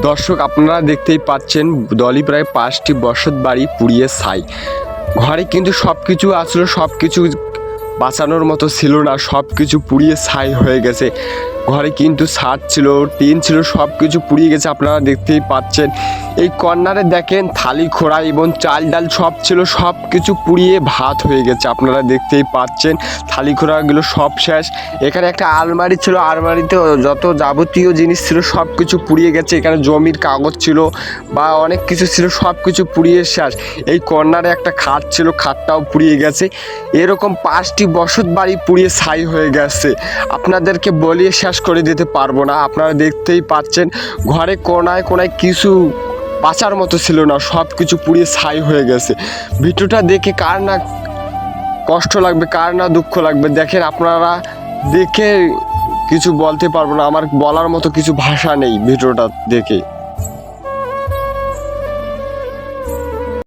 দর্শক, আপনারা দেখতেই পাচ্ছেন দলই প্রায় 5টি বসত বাড়ি পুড়িয়ে ছাই। ঘরে কিন্তু সব কিছু আসলে সব কিছু বাঁচানোর মতো ছিল না, সব কিছু পুড়িয়ে ছাই হয়ে গেছে। ঘরে কিন্তু ছাদ ছিল, টিন ছিল, সব কিছু পুড়িয়ে গেছে। আপনারা দেখতেই পাচ্ছেন এই কর্নারে দেখেন থালি খোড়া এবং চাল ডাল সব ছিল, সব কিছু পুড়িয়ে ভাত হয়ে গেছে। আপনারা দেখতেই পাচ্ছেন থালি খোড়াগুলো সব শেষ। এখানে একটা আলমারি ছিল, আলমারিতে যত যাবতীয় জিনিস ছিল সব কিছু পুড়িয়ে গেছে। এখানে জমির কাগজ ছিল বা অনেক কিছু ছিল, সব কিছু পুড়িয়ে শেষ। এই কর্নারে একটা খাট ছিল, খাটটাও পুড়িয়ে গেছে। এরকম 5টি বসত বাড়ি পুড়িয়ে ছাই হয়ে গেছে। আপনাদেরকে বলিয়ে শেষ করে দিতে পারবো না। আপনারা দেখতেই পাচ্ছেন ঘরে কোনায় কোনায় কিছু বাঁচার মতো ছিল না, সব কিছু পুড়িয়ে ছাই হয়ে গেছে। ভিডিওটা দেখে কার না কষ্ট লাগবে, কার না দুঃখ লাগবে, দেখেন আপনারা দেখে কিছু বলতে পারবো না। আমার বলার মতো কিছু ভাষা নেই ভিডিওটা দেখে।